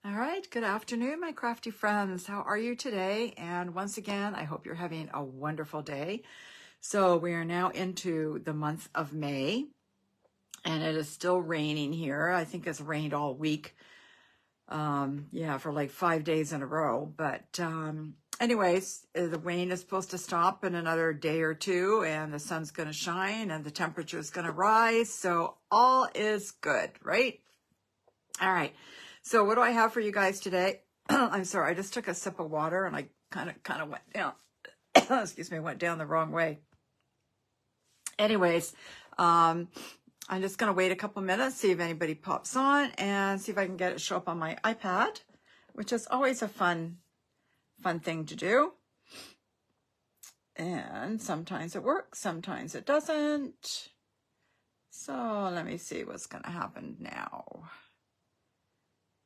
All right, good afternoon, my crafty friends. How are you today? And once again, I hope you're having a wonderful day. So we are now into the month of May, and it is still raining here. I think it's rained all week. For like 5 days in a row. But anyways, the rain is supposed to stop in another day or two, and the sun's going to shine, and the temperature is going to rise. So all is good, right? All right. So what do I have for you guys today? I'm sorry, I just took a sip of water and I kind of went down. Excuse me, went down the wrong way. Anyways, I'm just going to wait a couple minutes, see if anybody pops on, and see if I can get it show up on my iPad, which is always a fun thing to do. And sometimes it works, sometimes it doesn't. So let me see what's going to happen now.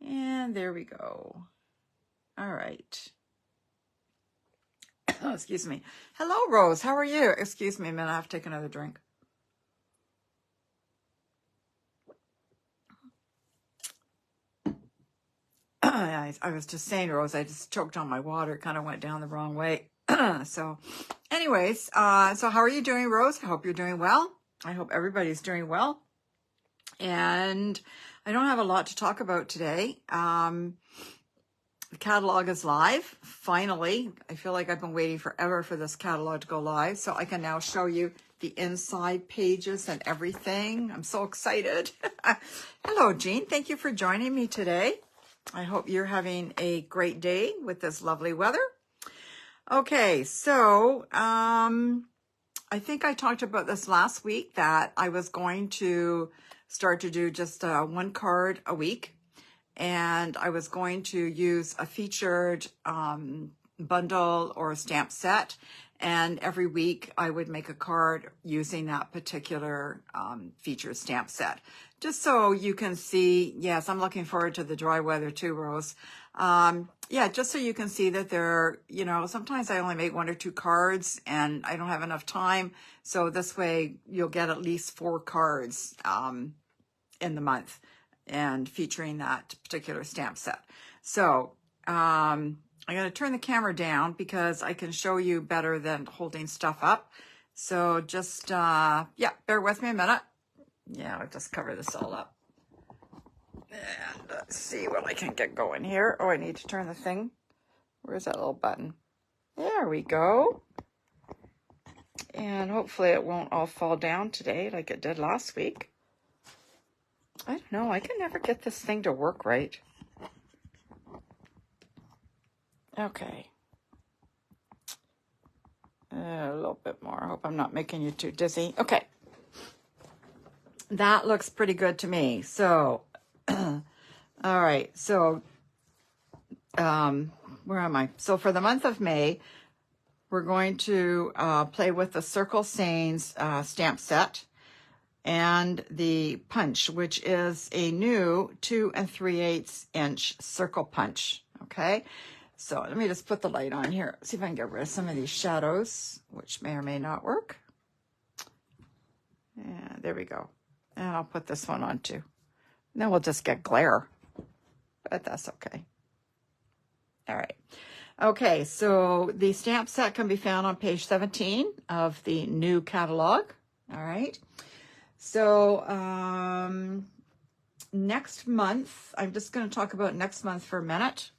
And there we go. All right. Oh, excuse me. Hello, Rose. How are you? Excuse me a minute. I have to take another drink. I was just saying, Rose, I just choked on my water. It kind of went down the wrong way. So anyways, so how are you doing, Rose? I hope you're doing well. I hope everybody's doing well. And I don't have a lot to talk about today. The catalog is live, finally. I feel like I've been waiting forever for this catalog to go live, so I can now show you the inside pages and everything. I'm so excited. Hello, Jean. Thank you for joining me today. I hope you're having a great day with this lovely weather. Okay, so I think I talked about this last week that I was going to start to do just one card a week. And I was going to use a featured bundle or a stamp set. And every week I would make a card using that particular featured stamp set. Just so you can see, yes, I'm looking forward to the dry weather too, Rose. Just so you can see that there, sometimes I only make 1 or 2 cards and I don't have enough time. So this way you'll get at least 4 cards in the month and featuring that particular stamp set. So I'm going to turn the camera down because I can show you better than holding stuff up. So just, bear with me a minute. Yeah, I'll just cover this all up. And let's see what I can get going here. Oh, I need to turn the thing. Where's that little button? There we go. And hopefully it won't all fall down today like it did last week. I don't know. I can never get this thing to work right. Okay. A little bit more. I hope I'm not making you too dizzy. Okay. That looks pretty good to me. So, all right. So, where am I? So for the month of May, we're going to play with the Circle Sayings stamp set and the punch, which is a new 2 3/8 inch circle punch. Okay, so let me just put the light on here, see if I can get rid of some of these shadows, which may or may not work. And there we go. And I'll put this one on too. Then we'll just get glare, but that's okay. All right. Okay, so the stamp set can be found on page 17 of the new catalog. All right. So next month, I'm just going to talk about next month for a minute.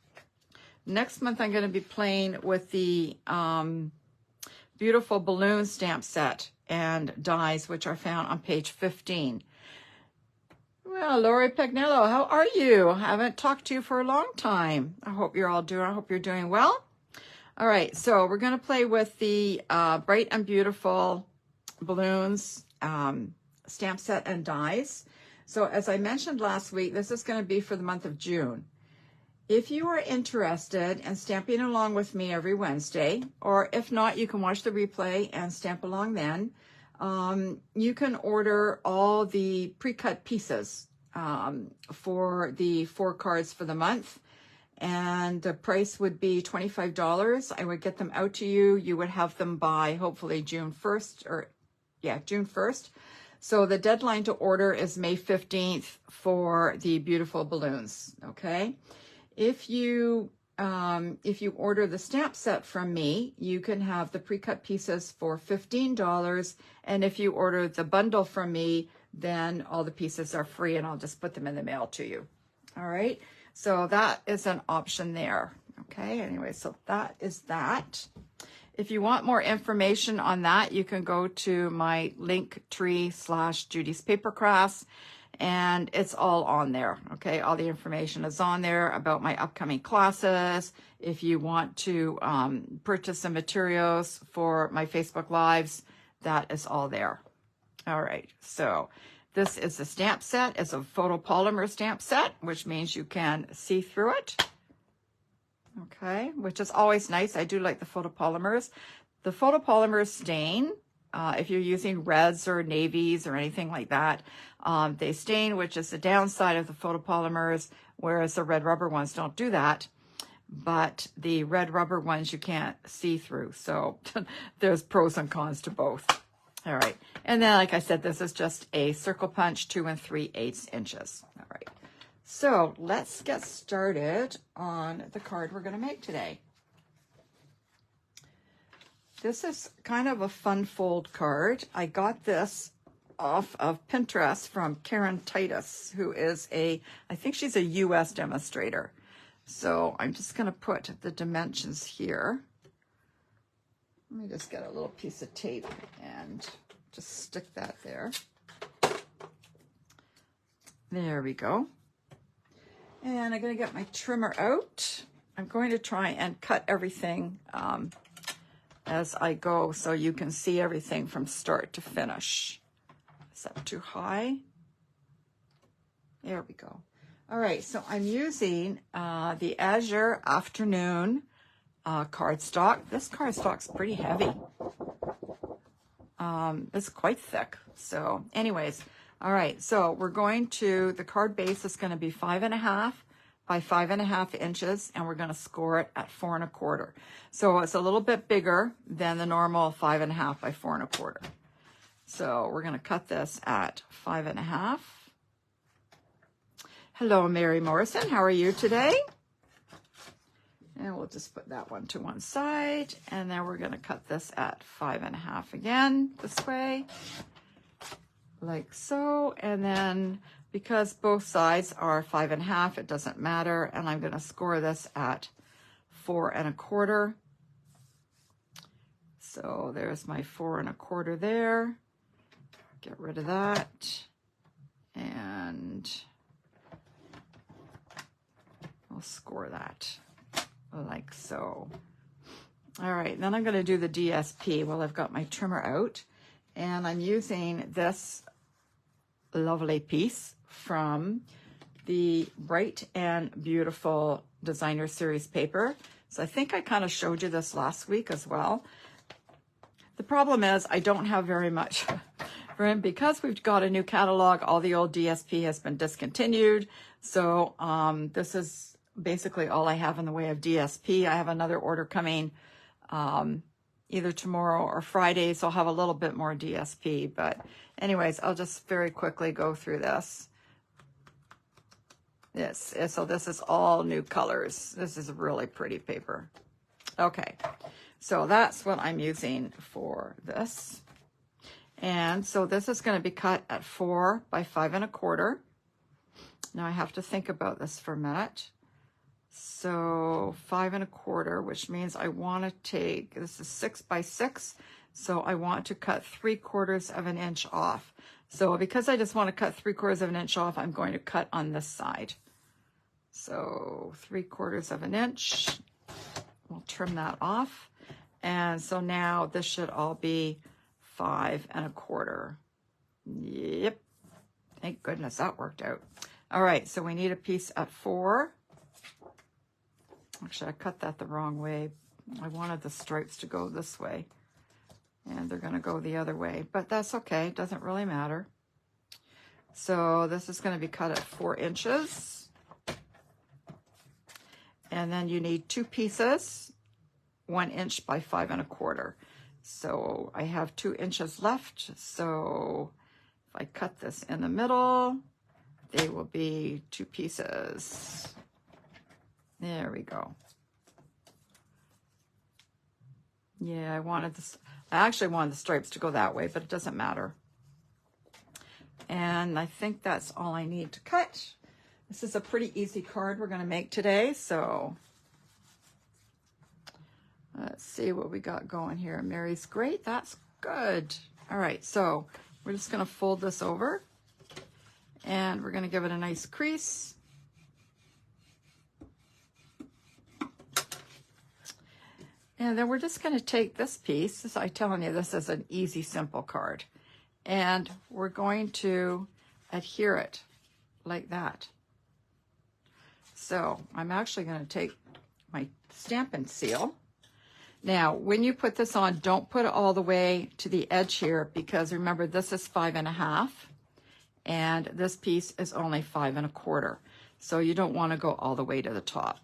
Next month, I'm going to be playing with the beautiful balloon stamp set and dies, which are found on page 15. Well, Lori Pagnello, how are you? I haven't talked to you for a long time. I hope you're doing well. All right, so we're going to play with the Bright and Beautiful balloons stamp set and dies. So as I mentioned last week, this is going to be for the month of June. If you are interested in stamping along with me every Wednesday, or if not, you can watch the replay and stamp along then. You can order all the pre-cut pieces for the 4 cards for the month. And the price would be $25. I would get them out to you. You would have them by hopefully June 1st. So the deadline to order is May 15th for the beautiful balloons, okay? If you order the stamp set from me, you can have the pre-cut pieces for $15. And if you order the bundle from me, then all the pieces are free and I'll just put them in the mail to you. All right. So that is an option there. Okay. Anyway, so that is that. If you want more information on that, you can go to my Linktree/Judy's Paper Crafts, and it's all on there. Okay, all the information is on there about my upcoming classes. If you want to purchase some materials for my Facebook Lives, that is all there. All right, so this is the stamp set. It's a photopolymer stamp set, which means you can see through it. Okay, which is always nice. I do like the photopolymers. The photopolymers stain. If you're using reds or navies or anything like that, they stain, which is the downside of the photopolymers, whereas the red rubber ones don't do that. But the red rubber ones you can't see through. So there's pros and cons to both. All right. And then, like I said, this is just a circle punch, 2 3/8 inches. All right. So let's get started on the card we're going to make today. This is kind of a fun fold card. I got this off of Pinterest from Karen Titus, who is I think she's a US demonstrator. So I'm just going to put the dimensions here. Let me just get a little piece of tape and just stick that there. There we go. And I'm going to get my trimmer out. I'm going to try and cut everything as I go so you can see everything from start to finish. Is that too high? There we go. All right, so I'm using the Azure Afternoon cardstock. This cardstock's pretty heavy. It's quite thick. So anyways, all right, so we're going to, the card base is going to be 5.5 by 5.5 inches, and we're going to score it at 4 1/4. So it's a little bit bigger than the normal 5.5 by 4 1/4. So we're going to cut this at 5.5. Hello, Mary Morrison. How are you today? And we'll just put that one to one side, and then we're going to cut this at 5.5 again, this way. Like so, and then because both sides are 5.5, it doesn't matter, and I'm going to score this at 4 1/4. So there's my 4 1/4 there. Get rid of that, and I'll score that like so. All right, then I'm going to do the DSP. Well, I've got my trimmer out, and I'm using this lovely piece from the Bright and Beautiful Designer Series paper. So I think I kind of showed you this last week as well. The problem is I don't have very much because we've got a new catalog. All the old DSP has been discontinued. So this is basically all I have in the way of DSP. I have another order coming either tomorrow or Friday, so I'll have a little bit more DSP. But anyways, I'll just very quickly go through this. So this is all new colors. This is a really pretty paper. Okay, so that's what I'm using for this. And so this is going to be cut at 4 by 5 1/4. Now I have to think about this for a minute. So 5 1/4, which means I want to take, this is 6 by 6. So I want to cut 3/4 of an inch off. So because I just want to cut 3/4 of an inch off, I'm going to cut on this side. So 3/4 of an inch, we'll trim that off. And so now this should all be 5 1/4. Yep. Thank goodness that worked out. All right, so we need a piece at 4. Actually, I cut that the wrong way. I wanted the stripes to go this way, and they're going to go the other way, but that's okay. It doesn't really matter. So this is going to be cut at 4 inches. And then you need 2 pieces, 1 inch by 5 1/4. So I have 2 inches left. So if I cut this in the middle, they will be 2 pieces. There we go. Yeah, I actually wanted the stripes to go that way, but it doesn't matter. And I think that's all I need to cut. This is a pretty easy card we're going to make today, so let's see what we got going here. Mary's great. That's good. All right, so we're just going to fold this over, and we're going to give it a nice crease. And then we're just going to take this piece. I'm telling you, this is an easy, simple card. And we're going to adhere it like that. So I'm actually going to take my Stampin' Seal. Now, when you put this on, don't put it all the way to the edge here, because remember, this is 5.5, and this piece is only 5.25. So you don't want to go all the way to the top.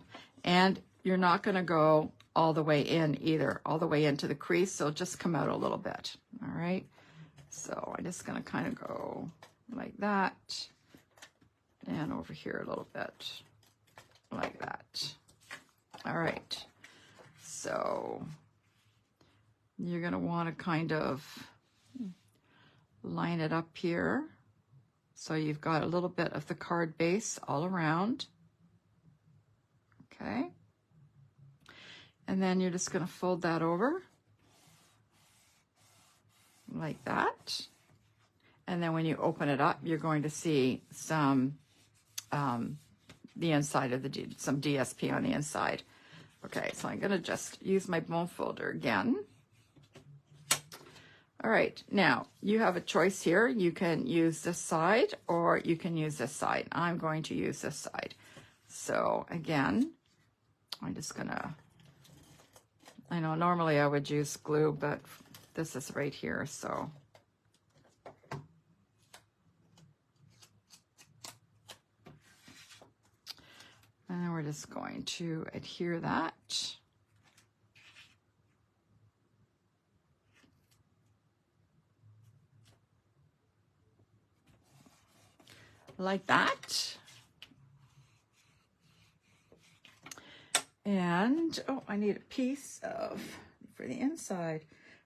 And you're not going to go all the way in either, all the way into the crease, so just come out a little bit. All right, so I'm just going to kind of go like that, and over here a little bit like that. All right, so you're going to want to kind of line it up here so you've got a little bit of the card base all around. Okay. And then you're just going to fold that over like that. And then when you open it up, you're going to see some, the inside of some DSP on the inside. Okay, so I'm going to just use my bone folder again. All right, now you have a choice here. You can use this side or you can use this side. I'm going to use this side. So again, I'm just going to, I know normally I would use glue, but this is right here, so. And then we're just going to adhere that. Like that. And, oh, I need a piece for the inside.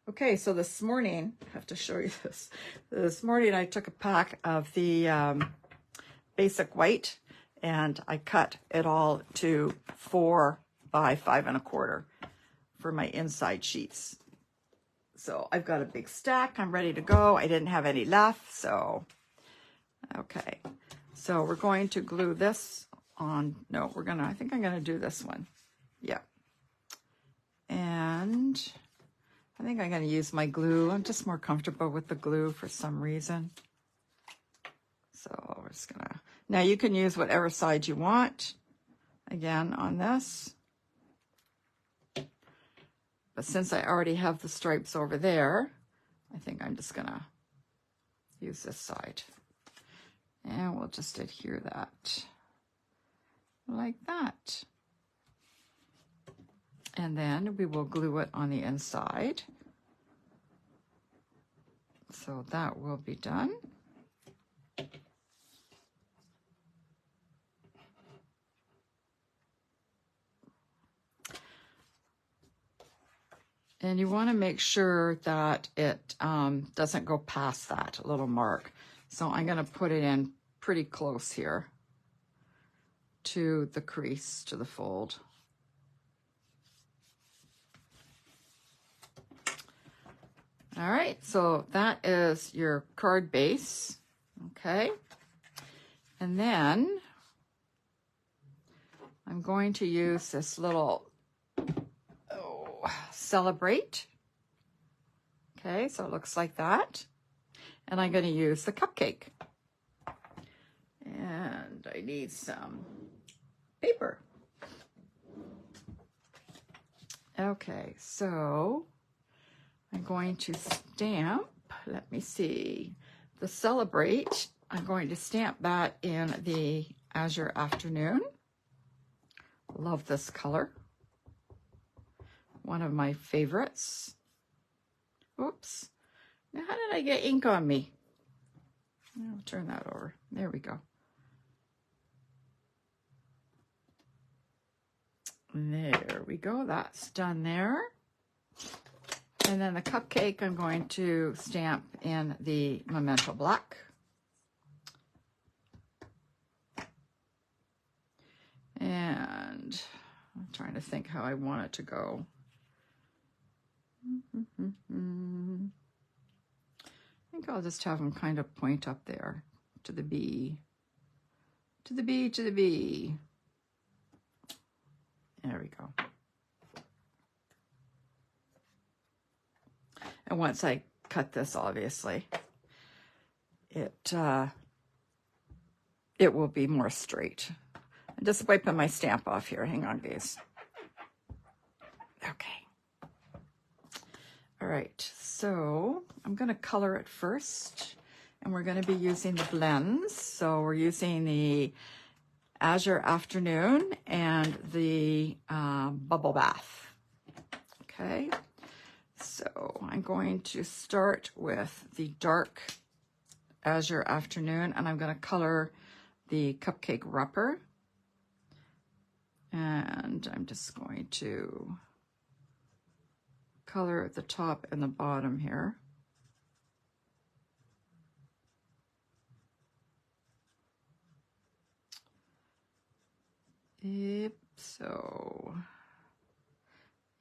Okay, so this morning, I have to show you this. This morning I took a pack of the basic white, and I cut it all to 4 by 5.25 for my inside sheets. So I've got a big stack. I'm ready to go. I didn't have any left, so, okay. So we're going to glue this on. No, I think I'm gonna do this one. Yeah. And I think I'm going to use my glue. I'm just more comfortable with the glue for some reason. So we're just going to, now you can use whatever side you want, again, on this. But since I already have the stripes over there, I think I'm just going to use this side. And we'll just adhere that like that. And then we will glue it on the inside. So that will be done. And you want to make sure that it doesn't go past that little mark. So I'm going to put it in pretty close here to the crease, to the fold. All right, so that is your card base, okay? And then I'm going to use this little Celebrate. Okay, so it looks like that. And I'm going to use the cupcake. And I need some paper. Okay, so I'm going to stamp, let me see, the Celebrate. I'm going to stamp that in the Azure Afternoon. Love this color. One of my favorites. Oops. Now, how did I get ink on me? I'll turn that over. There we go. There we go. That's done there. And then the cupcake, I'm going to stamp in the Memento Black. And I'm trying to think how I want it to go. I think I'll just have them kind of point up there to the bee. To the bee, to the bee. There we go. And once I cut this, obviously, it will be more straight. I'm just wiping my stamp off here. Hang on, guys. Okay. All right, so I'm going to color it first, and we're going to be using the blends. So we're using the Azure Afternoon and the Bubble Bath. Okay. So I'm going to start with the dark Azure Afternoon, and I'm going to color the cupcake wrapper. And I'm just going to color at the top and the bottom here. Yep, so,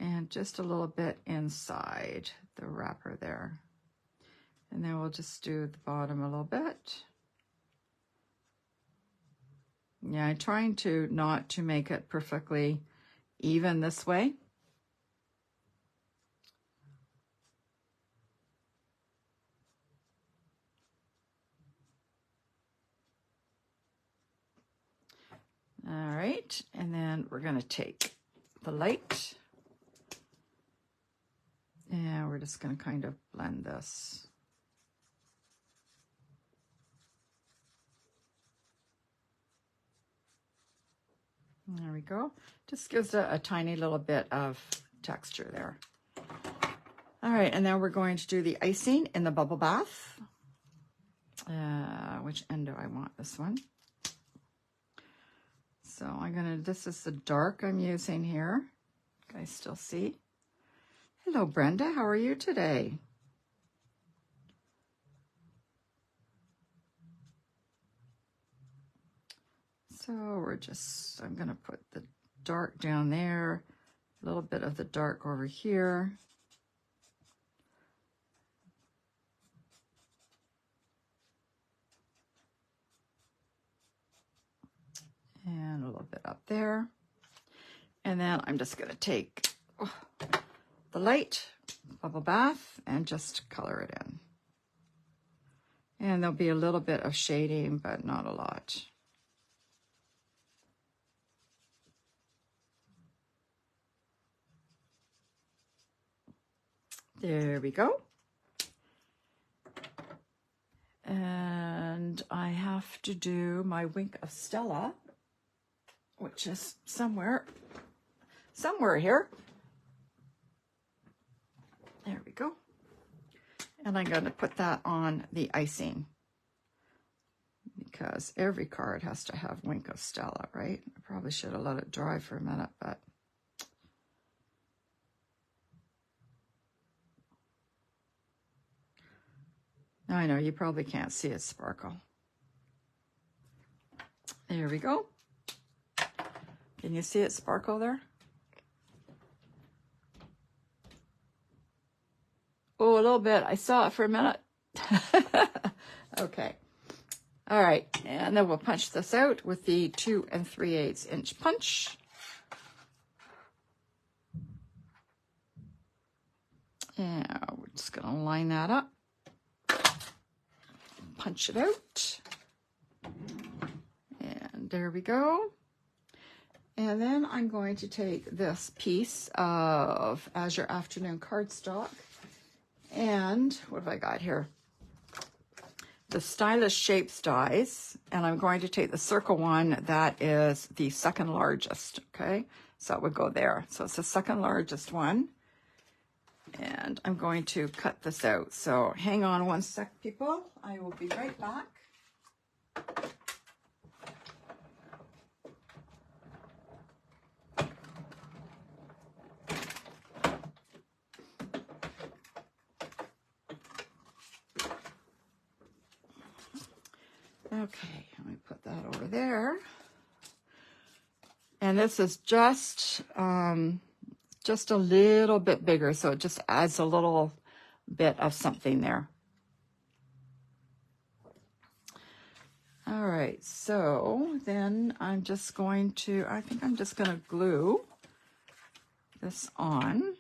and just a little bit inside the wrapper there. And then we'll just do the bottom a little bit. Yeah, I'm trying to not to make it perfectly even this way. All right, and then we're going to take the light, and we're just going to kind of blend this. There we go. Just gives a tiny little bit of texture there. All right, and then we're going to do the icing in the bubble bath. Which end do I want? This one. So I'm gonna, this is the dark I'm using here. You guys still see? Hello, Brenda, how are you today? So I'm gonna put the dark down there, a little bit of the dark over here. And a little bit up there. And then I'm just gonna take the light bubble bath and just color it in. And there'll be a little bit of shading, but not a lot. There we go. And I have to do my Wink of Stella, which is somewhere here. There we go. And I'm going to put that on the icing because every card has to have Wink of Stella, right? I probably should have let it dry for a minute, but I know you probably can't see it sparkle. There we go. Can you see it sparkle there? Oh, a little bit. I saw it for a minute. Okay. All right. And then we'll punch this out with the 2 3/8 inch punch. And we're just going to line that up. Punch it out. And there we go. And then I'm going to take this piece of Azure Afternoon cardstock. And what have I got here? The Stylish Shapes dies. And I'm going to take the circle one that is the second largest, okay? So it would go there. So it's the second largest one. And I'm going to cut this out. So hang on one sec, people. I will be right back. Okay, let me put that over there. And this is just a little bit bigger, so it just adds a little bit of something there. All right, so then I'm just going to, I think I'm just going to glue this on.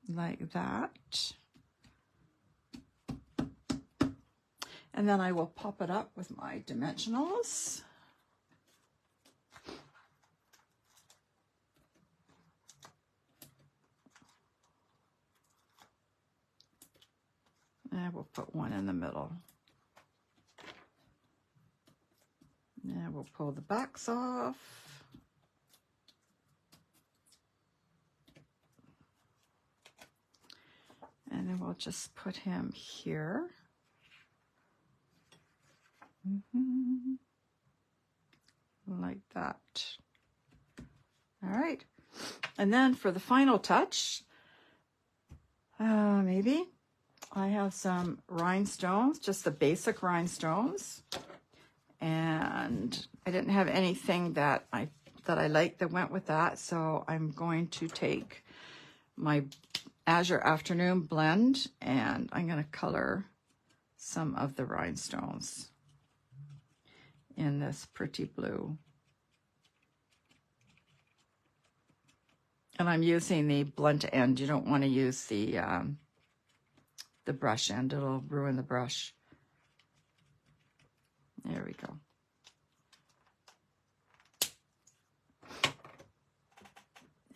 Like that. And then I will pop it up with my dimensionals. And we'll put one in the middle. And we'll pull the backs off. And then we'll just put him here. Like that. All right. And then for the final touch, maybe I have some rhinestones, just the basic rhinestones. And I didn't have anything that I liked that went with that. So I'm going to take my Azure Afternoon blend and I'm going to color some of the rhinestones in this pretty blue. And I'm using the blunt end. You don't want to use the brush end. It'll ruin the brush. There we go.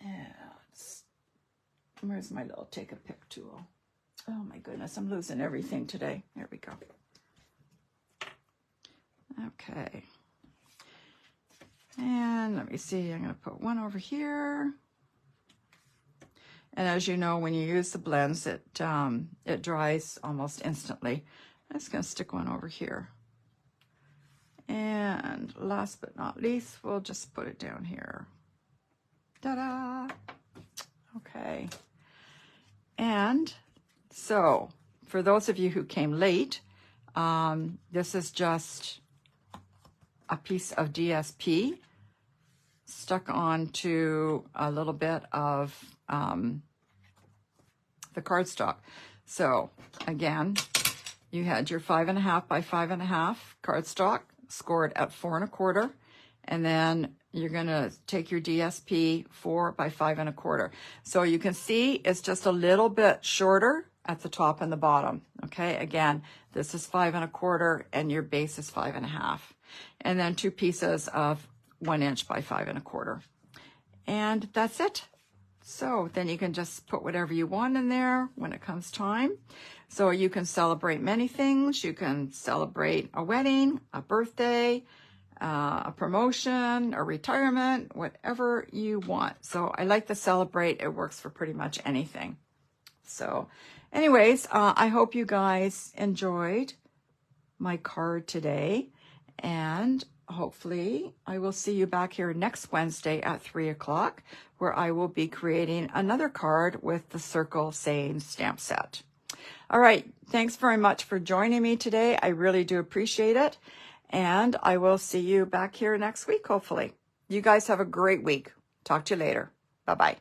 Yeah, where's my little take a pick tool? Oh my goodness, I'm losing everything today. There we go. Okay. And let me see, I'm going to put one over here. And as you know, when you use the blends, it dries almost instantly. I'm just going to stick one over here. And last but not least, we'll just put it down here. Ta-da! Okay. And so, for those of you who came late, this is just a piece of DSP stuck onto a little bit of the cardstock. So again, you had your 5.5 by 5.5 cardstock scored at 4 1/4, and then you're gonna take your DSP 4 by 5 1/4. So you can see it's just a little bit shorter at the top and the bottom. Okay, again, this is 5 1/4 and your base is 5.5, and then 2 pieces of 1 inch by 5 1/4, and that's it. So then you can just put whatever you want in there when it comes time. So you can celebrate many things. You can celebrate a wedding, a birthday, a promotion, a retirement, whatever you want. So I like to celebrate. It works for pretty much anything. So anyways, I hope you guys enjoyed my card today, and hopefully I will see you back here next Wednesday at 3 o'clock, where I will be creating another card with the Circle Saying stamp set. All right, thanks very much for joining me today. I really do appreciate it, and I will see you back here next week, hopefully. You guys have a great week. Talk to you later. Bye-bye.